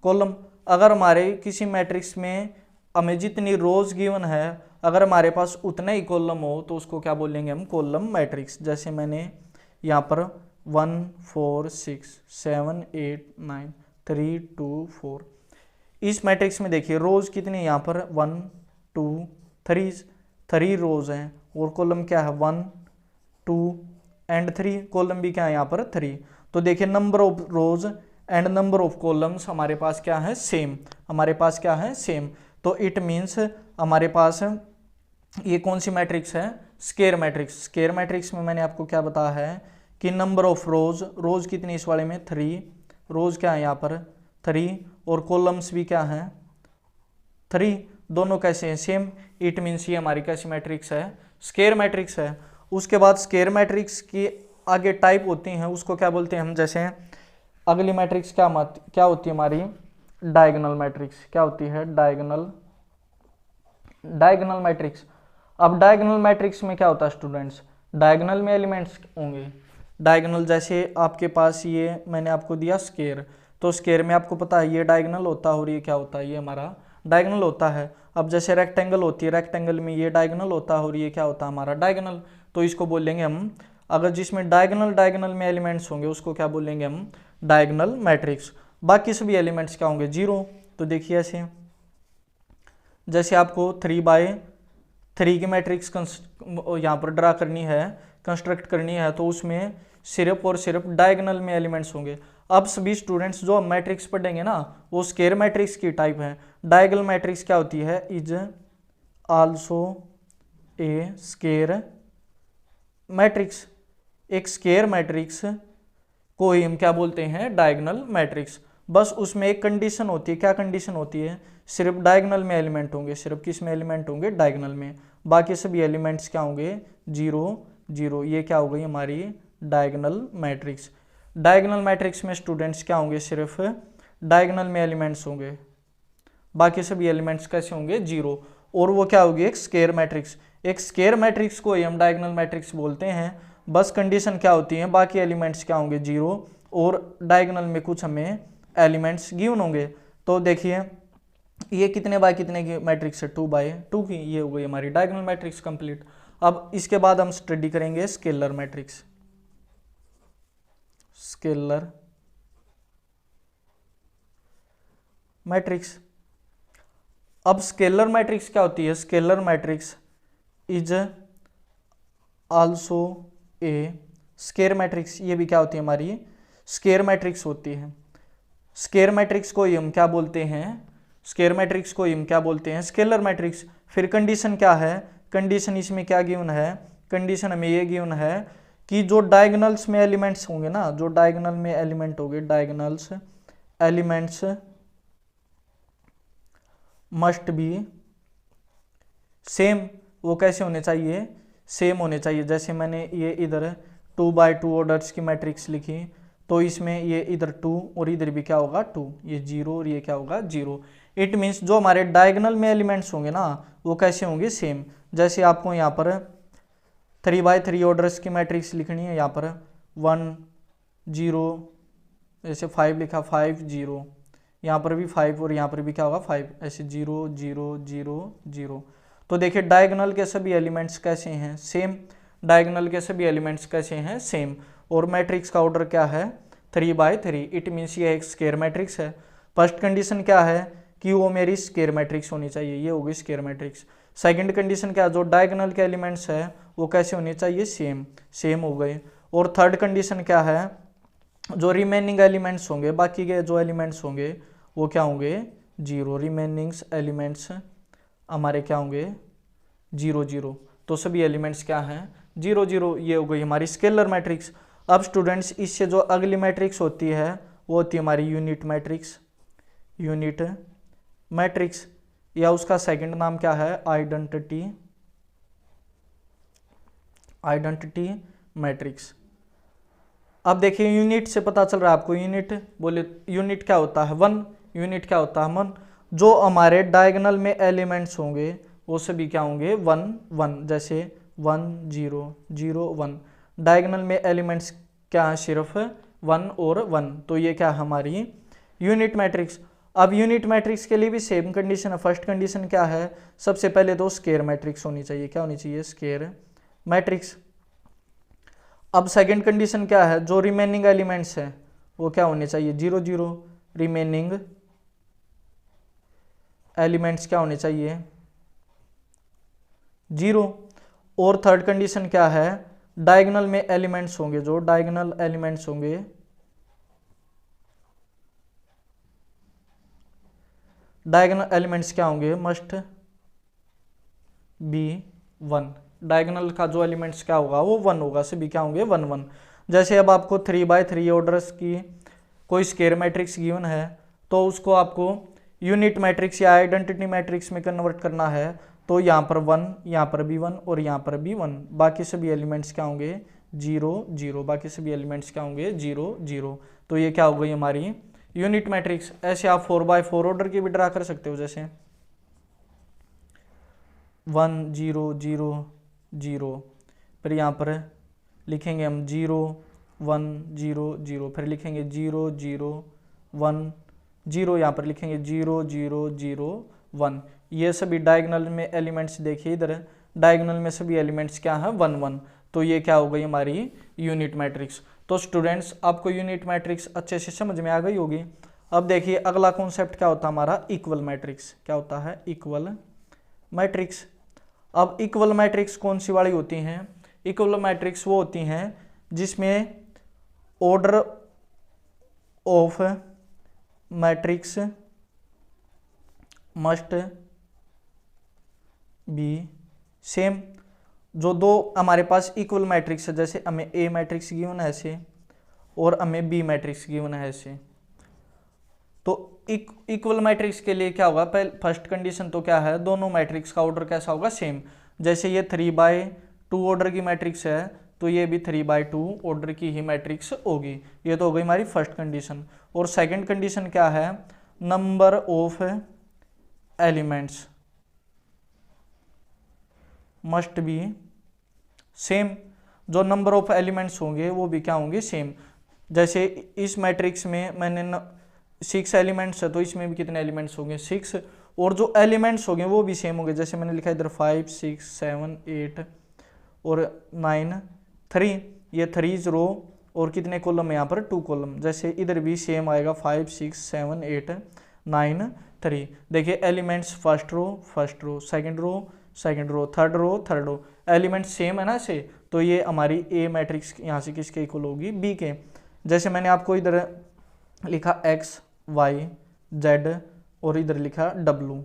column. अगर हमारे किसी मैट्रिक्स में हमें जितनी रोज गिवन है, अगर हमारे पास उतने ही कॉलम हो तो उसको क्या बोलेंगे हम कॉलम मैट्रिक्स। जैसे मैंने यहाँ पर 1 4 6 7 8 9 3 2 4, इस मैट्रिक्स में देखिए रोज कितनी, यहाँ पर 1 2 3 रोज हैं, और कॉलम क्या है 1 2 एंड 3, कॉलम भी क्या है यहाँ पर 3। तो देखिए number of rose and number of columns हमारे पास क्या है सेम, हमारे पास क्या है सेम। तो इट मीन्स हमारे पास ये कौन सी मैट्रिक्स है, स्केयर मैट्रिक्स। स्केयर मैट्रिक्स में मैंने आपको क्या बताया है कि नंबर ऑफ रोज कितनी इस वाले में 3, रोज क्या है यहाँ पर 3, और कॉलम्स भी क्या हैं 3, दोनों कैसे हैं सेम। इट मीन्स ये हमारी कैसी मैट्रिक्स है, स्केयर मैट्रिक्स है। उसके बाद स्केयर मैट्रिक्स की आगे टाइप होती हैं, उसको क्या बोलते हैं हम, जैसे अगली मैट्रिक्स क्या होती है हमारी डायगोनल मैट्रिक्स। क्या होती है डायगोनल मैट्रिक्स। अब डायगोनल मैट्रिक्स में क्या होता है स्टूडेंट्स, डायगोनल में एलिमेंट्स होंगे। डायगोनल जैसे आपके पास ये मैंने आपको दिया स्केयर, तो स्केयर में आपको पता है ये डायगोनल होता है और ये क्या होता है, ये हमारा डायगोनल होता है। अब जैसे रेक्टेंगल होती है, रेक्टेंगल में ये डायगोनल होता है और ये क्या होता है हमारा डायगोनल, तो इसको बोलेंगे हम, अगर जिसमें डायगोनल में एलिमेंट्स होंगे उसको क्या बोलेंगे हम डायगोनल मैट्रिक्स। बाकी सभी एलिमेंट्स क्या होंगे 0। तो देखिए ऐसे, जैसे आपको 3/3 की मैट्रिक्स यहाँ पर ड्रा करनी है, कंस्ट्रक्ट करनी है, तो उसमें सिर्फ और सिर्फ डायगोनल में एलिमेंट्स होंगे। अब सभी स्टूडेंट्स जो मैट्रिक्स पढ़ेंगे ना वो स्केयर मैट्रिक्स की टाइप है। डायगोनल मैट्रिक्स क्या होती है, is also a square matrix. एक स्केयर मैट्रिक्स को ही हम क्या बोलते हैं डायगोनल मैट्रिक्स। बस उसमें एक कंडीशन होती है, क्या कंडीशन होती है, सिर्फ डायगोनल में एलिमेंट होंगे, सिर्फ किस में एलिमेंट होंगे डायगोनल में, बाकी सभी एलिमेंट्स क्या होंगे 0 0। ये क्या हो गई हमारी डायगोनल मैट्रिक्स। डायगोनल मैट्रिक्स में स्टूडेंट्स क्या होंगे, सिर्फ डायगोनल में एलिमेंट्स होंगे, बाकी सभी एलिमेंट्स कैसे होंगे 0, और वो क्या होगी एक स्केयर मैट्रिक्स। एक स्केयर मैट्रिक्स को ही हम डायगोनल मैट्रिक्स बोलते हैं। बस कंडीशन क्या होती है, बाकी एलिमेंट्स क्या होंगे 0 और डायगोनल में कुछ हमें एलिमेंट्स गिवन होंगे। तो देखिए ये कितने बाय कितने की मैट्रिक्स है 2/2 की, ये हो गई हमारी डायगोनल मैट्रिक्स कंप्लीट। अब इसके बाद हम स्टडी करेंगे स्केलर मैट्रिक्स। Scalar matrix. अब स्केलर मैट्रिक्स क्या होती है, scalar matrix is also a square matrix. ये भी क्या होती है हमारी स्केयर मैट्रिक्स होती है। स्केयर मैट्रिक्स को हम क्या बोलते हैं, स्केयर मैट्रिक्स को हम क्या बोलते हैं स्केलर मैट्रिक्स। फिर कंडीशन क्या है, कंडीशन इसमें क्या गिवन है, कंडीशन हमें ये गिवन है कि जो डायगोनल्स में एलिमेंट्स होंगे ना, जो डायगोनल में एलिमेंट होंगे, diagonals elements must be same. वो कैसे होने चाहिए, सेम होने चाहिए। जैसे मैंने ये इधर 2/2 ऑर्डर्स की मैट्रिक्स लिखी, तो इसमें ये इधर 2 और इधर भी क्या होगा 2, ये 0 और ये क्या होगा 0। इट मीन्स जो हमारे डायगोनल में एलिमेंट्स होंगे ना वो कैसे होंगे सेम। जैसे आपको यहाँ पर 3/3 ऑर्डर्स की मैट्रिक्स लिखनी है, यहाँ पर 1 0, जैसे 5 लिखा 5 0, यहाँ पर भी 5 और यहाँ पर भी क्या होगा 5, ऐसे 0 0 0 0। तो देखिए डायगोनल के सभी एलिमेंट्स कैसे हैं सेम, डायगोनल के सभी एलिमेंट्स कैसे हैं सेम, और मैट्रिक्स का ऑर्डर क्या है 3/3। इट मीन्स ये एक स्केयर मैट्रिक्स है। फर्स्ट कंडीशन क्या है कि वो मेरी स्केयर मैट्रिक्स होनी चाहिए, ये होगी स्केयर मैट्रिक्स। सेकंड कंडीशन क्या, जो डायगोनल के एलिमेंट्स है वो कैसे होने चाहिए, सेम, सेम हो गए। और थर्ड कंडीशन क्या है, जो रिमेनिंग एलिमेंट्स होंगे, बाकी के जो एलिमेंट्स होंगे वो क्या होंगे, जीरो। रिमेनिंग एलिमेंट्स हमारे क्या होंगे, जीरो जीरो। तो सभी एलिमेंट्स क्या हैं, जीरो जीरो। ये हो गई हमारी स्केलर मैट्रिक्स। अब स्टूडेंट्स इससे जो अगली मैट्रिक्स होती है वो होती है हमारी यूनिट मैट्रिक्स। यूनिट मैट्रिक्स या उसका सेकंड नाम क्या है, आइडेंटिटी, आइडेंटिटी मैट्रिक्स। अब देखिए यूनिट से पता चल रहा है आपको, यूनिट बोले, यूनिट क्या होता है, वन। यूनिट क्या होता है, वन। जो हमारे डायगोनल में एलिमेंट्स होंगे वो सभी क्या होंगे, वन वन। जैसे 1 0 0 1, डायगोनल में एलिमेंट्स क्या है, सिर्फ 1 और 1। तो ये क्या है, हमारी यूनिट मैट्रिक्स। अब यूनिट मैट्रिक्स के लिए भी सेम कंडीशन है। फर्स्ट कंडीशन क्या है, सबसे पहले तो स्केयर मैट्रिक्स होनी चाहिए। क्या होनी चाहिए, स्केयर मैट्रिक्स। अब सेकंड कंडीशन क्या है, जो रिमेनिंग एलिमेंट्स है वो क्या होने चाहिए, जीरो जीरो। रिमेनिंग एलिमेंट्स क्या होने चाहिए, जीरो। और थर्ड कंडीशन क्या है, डायगोनल में एलिमेंट्स होंगे, जो डायगोनल एलिमेंट्स होंगे, डायगोनल एलिमेंट्स क्या होंगे, मस्ट बी वन। डायगोनल का जो एलिमेंट्स क्या होगा वो वन होगा, सभी क्या होंगे, वन वन। जैसे अब आपको 3x3 ऑर्डर्स की कोई स्केयर मैट्रिक्स गिवन है तो उसको आपको यूनिट मैट्रिक्स या आइडेंटिटी मैट्रिक्स में कन्वर्ट करना है, तो यहाँ पर वन, यहाँ पर भी वन और यहाँ पर भी वन। बाकी सभी एलिमेंट्स क्या होंगे, जीरो जीरो। बाकी सभी एलिमेंट्स क्या होंगे, जीरो जीरो। तो ये क्या हो गई हमारी यूनिट मैट्रिक्स। ऐसे आप 4x4 ऑर्डर की भी ड्रा कर सकते हो, जैसे 1 0 0 0, फिर यहाँ पर लिखेंगे हम 0 1 0 0, फिर लिखेंगे 0 0 1 0, यहाँ पर लिखेंगे 0 0 0 1। ये सभी डायगोनल में एलिमेंट्स देखिए, इधर डायगोनल में सभी एलिमेंट्स क्या है, 1 1। तो ये क्या हो गई हमारी यूनिट मैट्रिक्स। तो स्टूडेंट्स आपको यूनिट मैट्रिक्स अच्छे से समझ में आ गई होगी। अब देखिए अगला कॉन्सेप्ट क्या होता है हमारा, इक्वल मैट्रिक्स। क्या होता है, इक्वल मैट्रिक्स। अब इक्वल मैट्रिक्स कौन सी वाली होती हैं, इक्वल मैट्रिक्स वो होती हैं जिसमें order of matrix must be same. जो दो हमारे पास इक्वल मैट्रिक्स है, जैसे हमें ए मैट्रिक्स गिवन है ऐसे और हमें बी मैट्रिक्स गिवन है ऐसे, तो इक्वल मैट्रिक्स के लिए क्या होगा, पहले फर्स्ट कंडीशन तो क्या है, दोनों मैट्रिक्स का ऑर्डर कैसा होगा, सेम। जैसे ये 3/2 ऑर्डर की मैट्रिक्स है तो ये भी 3/2 ऑर्डर की ही मैट्रिक्स होगी। ये तो हो गई हमारी फर्स्ट कंडीशन। और सेकंड कंडीशन क्या है, number of elements must be same. जो नंबर ऑफ एलिमेंट्स होंगे वो भी क्या होंगे, सेम। जैसे इस मैट्रिक्स में मैंने 6 एलिमेंट्स है तो इसमें भी कितने एलिमेंट्स होंगे, 6। और जो एलिमेंट्स होंगे वो भी सेम होंगे। जैसे मैंने लिखा इधर 5 6 7 8 और 9 3, ये 3 रो और कितने कॉलम है यहाँ पर, 2 कॉलम। जैसे इधर भी सेम आएगा 5 6 7 8 9 3। देखिए elements first row, second row, third row, elements same है ना से, तो ये हमारी ए मैट्रिक्स यहाँ से किसके इक्वल होगी, बी के। जैसे मैंने आपको इधर लिखा x y z और इधर लिखा w,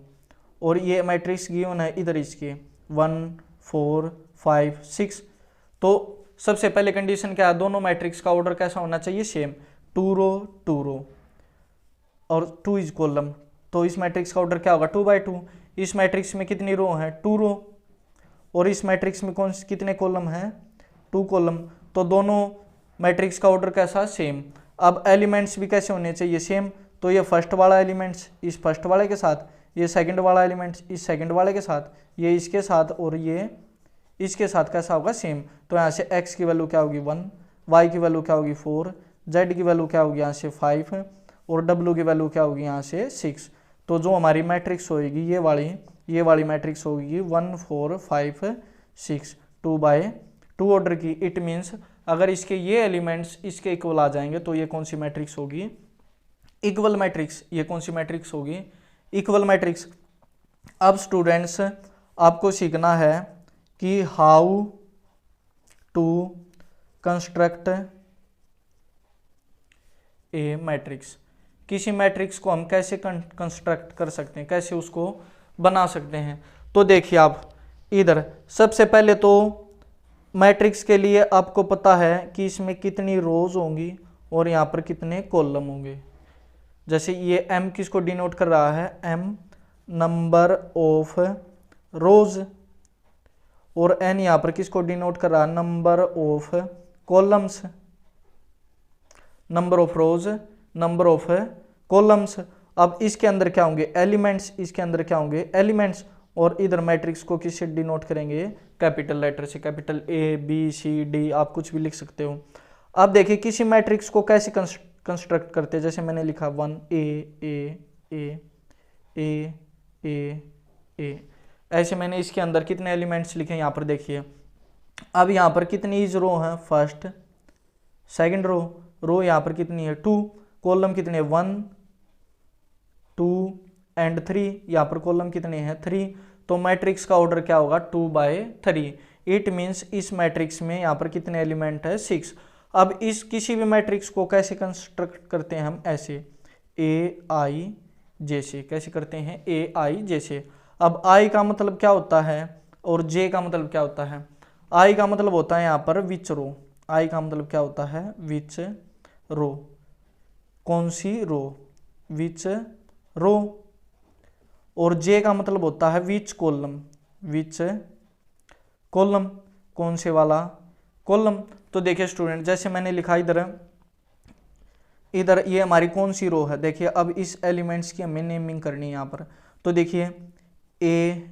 और ये मैट्रिक्स गिवन है इधर इसके 1 4 5 6। तो सबसे पहले कंडीशन क्या है, दोनों मैट्रिक्स का ऑर्डर कैसा होना चाहिए, सेम। 2 रो और 2 इज कॉलम, तो इस मैट्रिक्स का ऑर्डर क्या होगा, 2/2। इस मैट्रिक्स में कितनी रो है, 2 रो, और इस मैट्रिक्स में कितने कॉलम है, 2 कॉलम। तो दोनों मैट्रिक्स का ऑर्डर कैसा, सेम। अब एलिमेंट्स भी कैसे होने चाहिए, सेम। तो ये फर्स्ट वाला एलिमेंट्स इस फर्स्ट वाले के साथ, ये सेकंड वाला एलिमेंट्स इस सेकंड वाले के साथ, ये इसके साथ और ये इसके साथ कैसा होगा, सेम। तो यहाँ से x की वैल्यू क्या होगी 1, y की वैल्यू क्या होगी 4, z की वैल्यू क्या होगी यहाँ से 5 और w की वैल्यू क्या होगी यहाँ से 6। तो जो हमारी मैट्रिक्स होगी ये वाली मैट्रिक्स होगी 1 4 5 6 2/2 ऑर्डर की। इट मीन्स अगर इसके ये एलिमेंट्स इसके इक्वल आ जाएंगे तो ये कौन सी मैट्रिक्स होगी, इक्वल मैट्रिक्स। ये कौन सी मैट्रिक्स होगी, इक्वल मैट्रिक्स। अब स्टूडेंट्स आपको सीखना है कि how to construct a matrix. किसी मैट्रिक्स को हम कैसे कंस्ट्रक्ट कर सकते हैं, कैसे उसको बना सकते हैं। तो देखिए आप इधर सबसे पहले तो मैट्रिक्स के लिए आपको पता है कि इसमें कितनी रोज होंगी और यहाँ पर कितने कॉलम होंगे। जैसे ये m किसको डिनोट कर रहा है, m नंबर ऑफ रोज, और n यहाँ पर किसको डिनोट कर रहा है, number of columns, number of rose, number of columns. अब इसके अंदर क्या होंगे, एलिमेंट्स, इसके अंदर क्या होंगे, एलिमेंट्स। और इधर मैट्रिक्स को किससे डिनोट करेंगे, कैपिटल लेटर से, capital A B C D, आप कुछ भी लिख सकते हो। अब देखिए किसी मैट्रिक्स को कैसे कंस्ट्रक्ट करते हैं, जैसे मैंने लिखा 1 A A A A A A, ऐसे मैंने इसके अंदर कितने एलिमेंट्स लिखे यहाँ पर देखिए। अब यहाँ पर कितनी रो हैं, फर्स्ट सेकंड रो यहाँ पर कितनी है 2, कॉलम कितने 1 2 एंड 3, यहाँ पर कॉलम कितने हैं 3। तो मैट्रिक्स का ऑर्डर क्या होगा 2/3। इट मीन्स इस मैट्रिक्स में यहाँ पर कितने एलिमेंट है 6। अब इस किसी भी मैट्रिक्स को कैसे कंस्ट्रक्ट करते हैं हम, ऐसे AI जैसे, कैसे करते हैं AI जैसे। अब I का मतलब क्या होता है और J का मतलब क्या होता है। I का मतलब होता है यहाँ पर विच रो, I का मतलब क्या होता है, विच रो, कौन सी रो, विच रो। और J का मतलब होता है विच कॉलम, विच कॉलम, कौन से वाला कॉलम। तो देखिए स्टूडेंट, जैसे मैंने लिखा इधर ये हमारी कौन सी रो है। देखिए अब इस एलिमेंट्स की हमें नेमिंग करनी है यहाँ पर। तो देखिए ए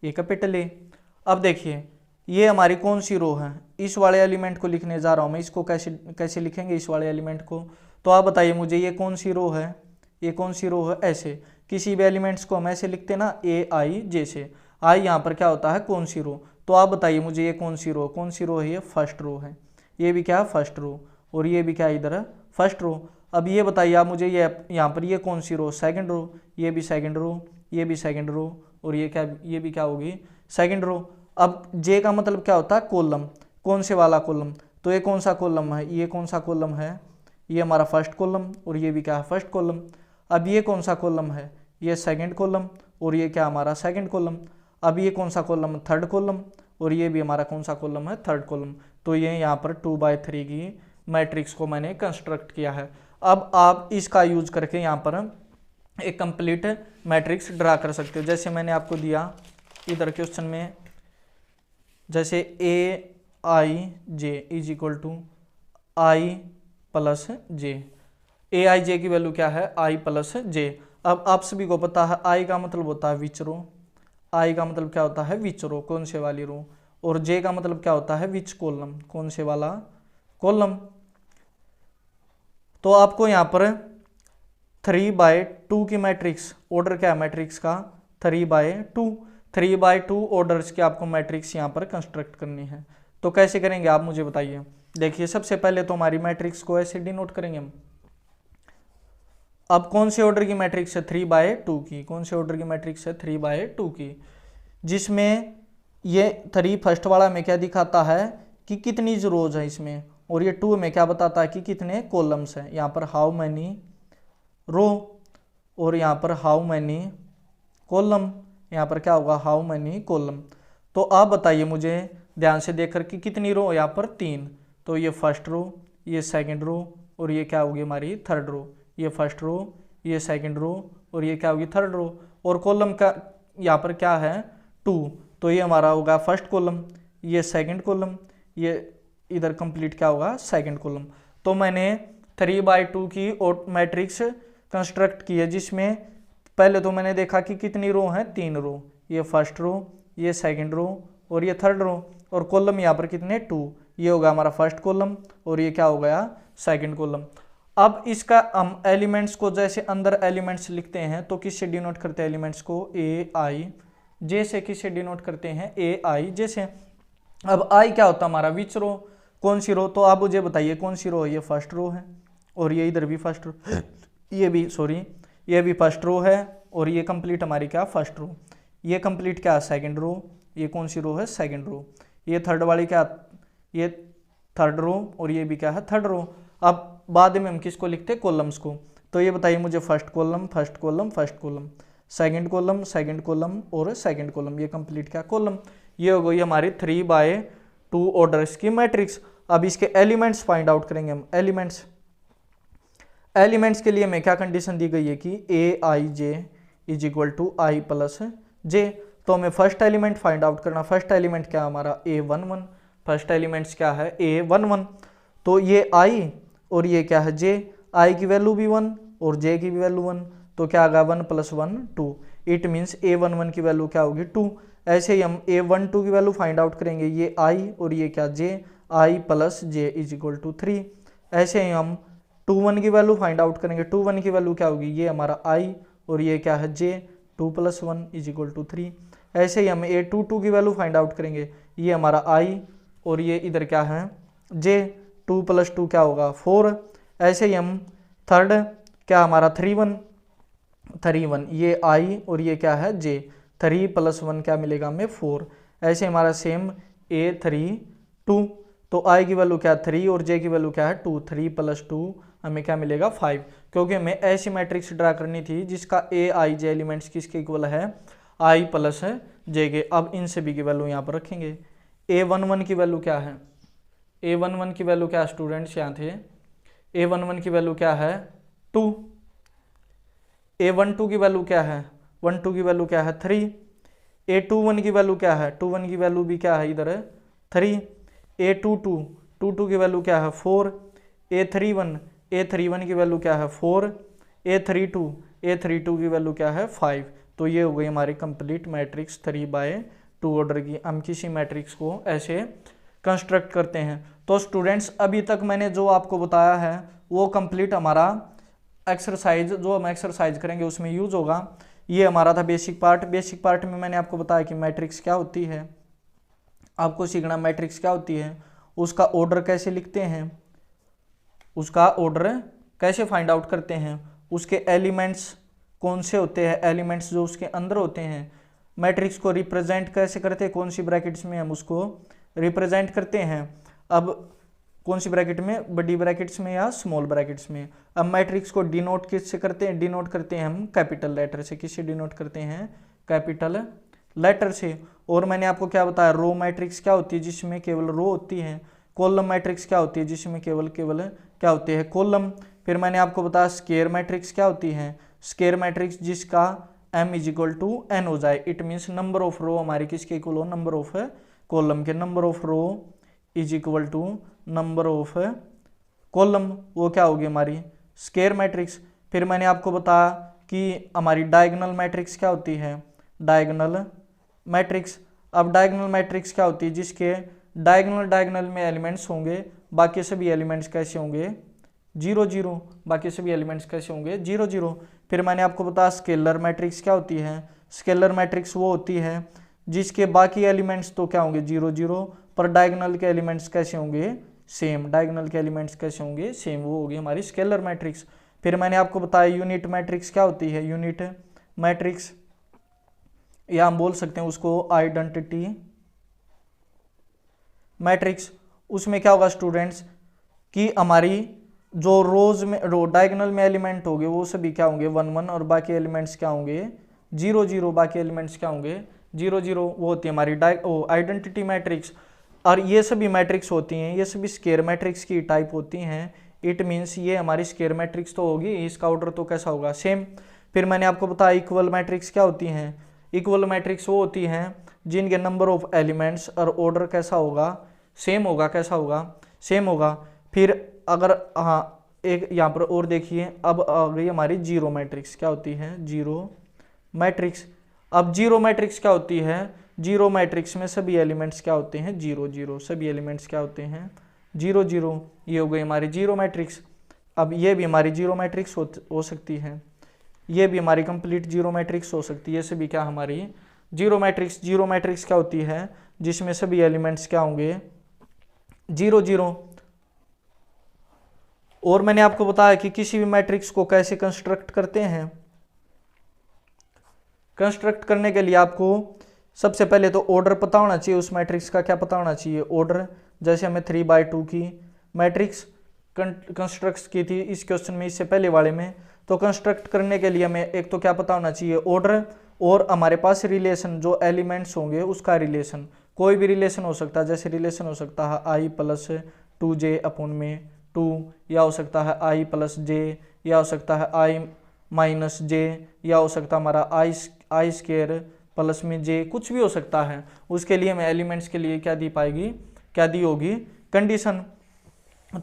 कैपिटल ए। अब देखिए ये हमारी कौन सी रो है, इस वाले एलिमेंट को लिखने जा रहा हूँ मैं। इसको कैसे लिखेंगे इस वाले एलिमेंट को, तो आप बताइए मुझे ये कौन सी रो है, ये कौन सी रो है। ऐसे किसी भी एलिमेंट्स को हम ऐसे लिखते हैं ना, AI जैसे। आई यहाँ पर क्या होता है, कौन सी रो। तो आप बताइए मुझे ये कौन सी रो, कौन सी रो है, ये फर्स्ट रो है। ये भी क्या है, फर्स्ट रो, और ये भी क्या है इधर, फर्स्ट रो। अब ये बताइए आप मुझे, ये यहाँ पर ये कौन सी रो, सेकंड रो। ये भी सेकंड रो, ये भी सेकंड रो, और ये क्या, ये भी क्या होगी, सेकंड रो। अब J का मतलब क्या होता है, कॉलम, कौन से वाला कॉलम। तो ये कौन सा कॉलम है, ये कौन सा कॉलम है, ये हमारा फर्स्ट कॉलम, और ये भी क्या है, फर्स्ट कॉलम। अब ये कौन सा कॉलम है, ये सेकंड कॉलम, और ये क्या हमारा सेकंड कॉलम। अब ये कौन सा कॉलम, थर्ड कॉलम, और ये भी हमारा कौन सा कॉलम है, थर्ड कॉलम। तो ये यहाँ पर 2/3 की मैट्रिक्स को मैंने कंस्ट्रक्ट किया है। अब आप इसका यूज करके यहाँ पर एक कंप्लीट मैट्रिक्स ड्रा कर सकते हो। जैसे मैंने आपको दिया इधर क्वेश्चन में, जैसे AIJ is equal to I plus J। AIJ की वैल्यू क्या है, I प्लस J। अब आप सभी को पता है I का मतलब होता है विच रो, I का मतलब क्या होता है, विच रो, कौन से वाली रो। और J का मतलब क्या होता है, विच कॉलम, कौन से वाला कॉलम। तो आपको यहाँ पर 3/2 की मैट्रिक्स, ऑर्डर क्या है मैट्रिक्स का, 3/2 ऑर्डर्स की आपको मैट्रिक्स यहाँ पर कंस्ट्रक्ट करनी है। तो कैसे करेंगे आप मुझे बताइए। देखिए सबसे पहले तो हमारी मैट्रिक्स को ऐसे डिनोट करेंगे हम। अब कौन से ऑर्डर की मैट्रिक्स है, 3/2 की, कौन से ऑर्डर की मैट्रिक्स है, 3/2 की, जिसमें ये 3 फर्स्ट वाला में क्या दिखाता है कि कितनी रोज है इसमें, और ये 2 में क्या बताता है कि कितने कॉलम्स हैं। यहाँ पर हाउ मैनी रो, और यहाँ पर हाउ मैनी कॉलम, यहाँ पर क्या होगा, हाउ मैनी कॉलम। तो आप बताइए मुझे ध्यान से देखकर कि कितनी रो, यहाँ पर 3। तो ये फर्स्ट रो, ये सेकंड रो, और ये क्या होगी हमारी थर्ड रो। ये फर्स्ट रो, ये सेकंड रो, और ये क्या होगी थर्ड रो। और कॉलम का यहाँ पर क्या है 2, तो ये हमारा होगा फर्स्ट कॉलम, ये सेकंड कॉलम, ये इधर कंप्लीट क्या होगा, सेकंड कॉलम। तो मैंने 3/2 की मैट्रिक्स कंस्ट्रक्ट की है, जिसमें पहले तो मैंने देखा कि कितनी रो हैं, 3 रो, ये फर्स्ट रो, ये सेकंड रो, और ये थर्ड रो। और कॉलम यहाँ पर कितने 2, ये होगा हमारा फर्स्ट कॉलम, और ये क्या हो गया, सेकंड कॉलम। अब इसका हम एलिमेंट्स को जैसे अंदर एलिमेंट्स लिखते हैं तो किससे डिनोट करते हैं एलिमेंट्स को, AIJ से। किससे डिनोट करते हैं, AIJ से। अब I क्या होता है हमारा, विच रो, कौन सी रो। तो आप मुझे बताइए कौन सी रो है, ये फर्स्ट रो है, और ये इधर भी फर्स्ट रो, ये भी फर्स्ट रो है, और ये कंप्लीट हमारी क्या फर्स्ट रो, ये कंप्लीट क्या सेकंड रो, ये कौन सी रो है सेकंड रो, ये थर्ड वाली क्या ये थर्ड रो और ये भी क्या है थर्ड रो। अब बाद में हम किसको लिखते हैं कॉलम्स को, तो ये बताइए मुझे first column first column first column, second column second column और सेकंड कॉलम, ये कंप्लीट क्या कॉलम। ये हो गई हमारी 3/2 ऑर्डर्स की मैट्रिक्स। अब इसके एलिमेंट्स फाइंड आउट करेंगे हम। एलिमेंट्स के लिए हमें क्या कंडीशन दी गई है कि Aij is equal to i plus j. तो हमें फर्स्ट एलिमेंट फाइंड आउट करना। फर्स्ट एलिमेंट क्या हमारा A11, फर्स्ट एलिमेंट्स क्या है A11, तो ये i और ये क्या है j, i की वैल्यू भी 1 और j की भी वैल्यू 1, तो क्या आ गया 1 + 1 2। इट मीन्स A11 की वैल्यू क्या होगी 2। ऐसे ही हम A12 की वैल्यू फाइंड आउट करेंगे, ये i और ये क्या j, i + j is equal to 3। ऐसे ही हम 21 की वैल्यू फाइंड आउट करेंगे। 21 की वैल्यू क्या होगी, ये हमारा i और ये क्या है j, 2 + 1 इज इक्वल टू 3। ऐसे ही हम A22 की वैल्यू फाइंड आउट करेंगे, ये हमारा i और ये इधर क्या है j, 2 + 2 क्या होगा 4। ऐसे ही हम थर्ड क्या हमारा 31, ये i और ये क्या है j, 3 + 1 क्या मिलेगा हमें 4। ऐसे हमारा सेम A32, तो i की वैल्यू क्या 3 और j की वैल्यू क्या है 2, 3 + 2 हमें क्या मिलेगा 5, क्योंकि हमें ऐसी मैट्रिक्स ड्रा करनी थी जिसका Aij एलिमेंट्स किसके इक्वल है i + j के। अब इन सभी की वैल्यू यहाँ पर रखेंगे। A11 की वैल्यू क्या है, A11 की वैल्यू क्या स्टूडेंट्स यहाँ थे, A11 की वैल्यू क्या है 2, A12 की वैल्यू क्या है 12 की वैल्यू क्या है 3, A21 की वैल्यू क्या है 21 की वैल्यू भी क्या है इधर 3, A22 की वैल्यू क्या है 4, A31 की वैल्यू क्या है 4, A32 की वैल्यू क्या है 5। तो ये हो गई हमारी कंप्लीट मैट्रिक्स 3/2 ऑर्डर की। हम किसी मैट्रिक्स को ऐसे कंस्ट्रक्ट करते हैं। तो स्टूडेंट्स अभी तक मैंने जो आपको बताया है वो कंप्लीट हमारा एक्सरसाइज, जो हम एक्सरसाइज करेंगे उसमें यूज होगा। ये हमारा था बेसिक पार्ट। बेसिक पार्ट में मैंने आपको बताया कि मैट्रिक्स क्या होती है, आपको सीखना मैट्रिक्स क्या होती है, उसका ऑर्डर कैसे लिखते हैं, उसका ऑर्डर कैसे फाइंड आउट करते हैं, उसके एलिमेंट्स कौन से होते हैं, एलिमेंट्स जो उसके अंदर होते हैं, मैट्रिक्स को रिप्रेजेंट कैसे करते हैं, कौन सी ब्रैकेट्स में हम उसको रिप्रेजेंट करते हैं। अब कौन सी ब्रैकेट में, बड़ी ब्रैकेट्स में या स्मॉल ब्रैकेट्स में। अब मैट्रिक्स को डिनोट किससे करते हैं, डिनोट करते हैं हम कैपिटल लेटर से। किससे डिनोट करते हैं, कैपिटल लेटर से। और मैंने आपको क्या बताया, रो मैट्रिक्स क्या होती है जिसमें केवल रो होती है, कॉलम मैट्रिक्स क्या होती है जिसमें केवल क्या होते हैं कॉलम। फिर मैंने आपको बताया स्क्वायर मैट्रिक्स क्या होती है, स्क्वायर मैट्रिक्स जिसका m = n हो जाए। It means number of row हमारी किसके इक्वल हो, नंबर ऑफ कॉलम के। Number of row is equal to number of column, वो क्या होगी हमारी स्क्वायर मैट्रिक्स। फिर मैंने आपको बताया कि हमारी डायगोनल मैट्रिक्स क्या होती है, डायगोनल मैट्रिक्स। अब डायगोनल मैट्रिक्स क्या होती है, जिसके डायगोनल में एलिमेंट्स होंगे, बाकी सभी एलिमेंट्स कैसे होंगे 0 0, बाकी सभी एलिमेंट्स कैसे होंगे 0 0। फिर मैंने आपको बताया स्केलर मैट्रिक्स क्या होती है, स्केलर मैट्रिक्स वो होती है जिसके बाकी एलिमेंट्स तो क्या होंगे 0 0, पर डायगोनल के एलिमेंट्स कैसे होंगे सेम, डायगोनल के एलिमेंट्स कैसे होंगे सेम, वो होगी हमारी स्केलर मैट्रिक्स। फिर मैंने आपको बताया यूनिट मैट्रिक्स क्या होती है, यूनिट मैट्रिक्स या हम बोल सकते हैं उसको आइडेंटिटी मैट्रिक्स। उसमें क्या होगा स्टूडेंट्स कि हमारी जो रोज में डायगोनल में एलिमेंट होंगे वो सभी क्या होंगे 1 1, और बाकी एलिमेंट्स क्या होंगे 0 0, बाकी एलिमेंट्स क्या होंगे 0 0, वो होती है हमारी आइडेंटिटी मैट्रिक्स। और ये सभी मैट्रिक्स होती हैं, ये सभी स्क्वायर मैट्रिक्स की टाइप होती हैं। इट मीन्स ये हमारी स्क्वायर मैट्रिक्स तो होगी, इसका ऑर्डर तो कैसा होगा सेम। फिर मैंने आपको बताया इक्वल मैट्रिक्स क्या होती हैं, इक्वल मैट्रिक्स वो होती हैं जिनके नंबर ऑफ एलिमेंट्स और ऑर्डर कैसा होगा सेम होगा, कैसा होगा सेम होगा। फिर अगर हाँ एक यहाँ पर और देखिए, अब आ गई हमारी जीरो मैट्रिक्स क्या होती है, जीरो मैट्रिक्स। अब जीरो मैट्रिक्स क्या होती है, जीरो मैट्रिक्स में सभी एलिमेंट्स क्या होते हैं 0 0, सभी एलिमेंट्स क्या होते हैं 0 0, ये हो गई हमारी जीरो मैट्रिक्स। अब ये भी हमारी जीरो मैट्रिक्स हो सकती है, ये भी हमारी कंप्लीट जीरो मैट्रिक्स हो सकती है, ये सभी क्या हमारी जीरो मैट्रिक्स। जीरो मैट्रिक्स क्या होती है जिसमें सभी एलिमेंट्स क्या होंगे 0 0। और मैंने आपको बताया कि किसी भी मैट्रिक्स को कैसे कंस्ट्रक्ट करते हैं, कंस्ट्रक्ट करने के लिए आपको सबसे पहले तो ऑर्डर पता होना चाहिए, उस मैट्रिक्स का क्या पता होना चाहिए, ऑर्डर। जैसे हमें 3/2 की मैट्रिक्स कंस्ट्रक्ट की थी इस क्वेश्चन में, इससे पहले वाले में। तो कंस्ट्रक्ट करने के लिए हमें एक तो क्या पता होना चाहिए, ऑर्डर, और हमारे पास रिलेशन, जो एलिमेंट्स होंगे उसका रिलेशन, कोई भी रिलेशन हो सकता है। जैसे रिलेशन हो सकता है i + 2j/2, या हो सकता है i + j, या हो सकता है i - j, या हो सकता है हमारा i² प्लस में j, कुछ भी हो सकता है। उसके लिए हमें एलिमेंट्स के लिए क्या दी पाएगी, क्या दी होगी, कंडीशन।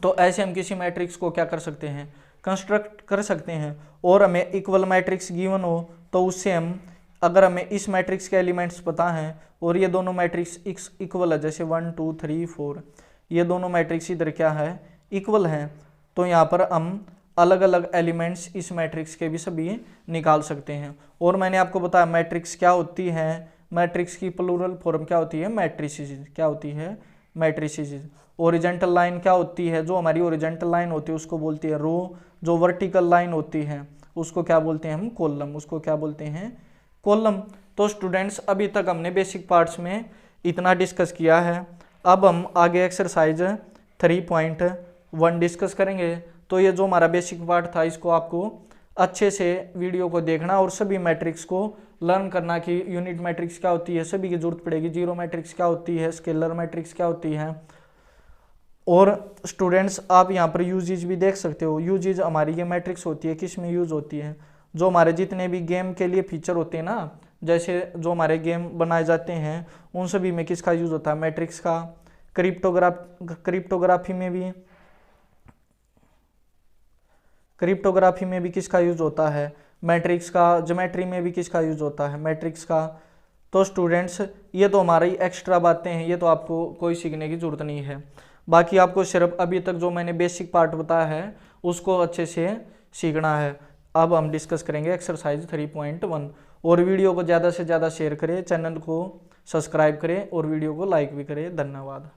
तो ऐसे हम किसी मैट्रिक्स को क्या कर सकते हैं, कंस्ट्रक्ट कर सकते हैं। और हमें इक्वल मैट्रिक्स गिवन हो तो उससे हम, अगर हमें इस मैट्रिक्स के एलिमेंट्स पता हैं और ये दोनों मैट्रिक्स इक्वल है, जैसे 1 2 3 4, ये दोनों मैट्रिक्स इधर क्या है, इक्वल हैं, तो यहाँ पर हम अलग अलग एलिमेंट्स इस मैट्रिक्स के भी सभी निकाल सकते हैं। और मैंने आपको बताया मैट्रिक्स क्या होती है, मैट्रिक्स की प्लूरल फॉर्म क्या होती है, मैट्रिसेस। क्या होती है, मैट्रिसेस। ओरिजेंटल लाइन क्या होती है, जो हमारी ओरिजेंटल लाइन होती है उसको बोलती है रो, जो वर्टिकल लाइन होती है उसको क्या बोलते हैं हम, कॉलम, उसको क्या बोलते हैं, कॉलम। तो स्टूडेंट्स अभी तक हमने बेसिक पार्ट्स में इतना डिस्कस किया है। अब हम आगे एक्सरसाइज 3.1 डिस्कस करेंगे। तो ये जो हमारा बेसिक पार्ट था इसको आपको अच्छे से वीडियो को देखना और सभी मैट्रिक्स को लर्न करना कि यूनिट मैट्रिक्स क्या होती है, सभी की जरूरत पड़ेगी। जीरो मैट्रिक्स क्या होती है, स्केलर मैट्रिक्स क्या होती है। और स्टूडेंट्स आप यहाँ पर यूजेज भी देख सकते हो। यूजेज हमारी ये मैट्रिक्स होती है किस में यूज होती है, जो हमारे जितने भी गेम के लिए फीचर होते हैं ना, जैसे जो हमारे गेम बनाए जाते हैं उन सभी में किसका यूज होता है, मैट्रिक्स का। क्रिप्टोग्राफी में भी किसका यूज होता है, मैट्रिक्स का। ज्योमेट्री में भी किसका यूज होता है, मैट्रिक्स का। तो स्टूडेंट्स ये तो हमारी एक्स्ट्रा बातें हैं, ये तो आपको कोई सीखने की जरूरत नहीं है। बाकी आपको सिर्फ अभी तक जो मैंने बेसिक पार्ट बताया है उसको अच्छे से सीखना है। अब हम डिस्कस करेंगे एक्सरसाइज 3.1। और वीडियो को ज़्यादा से ज़्यादा शेयर करें, चैनल को सब्सक्राइब करें और वीडियो को लाइक भी करें। धन्यवाद।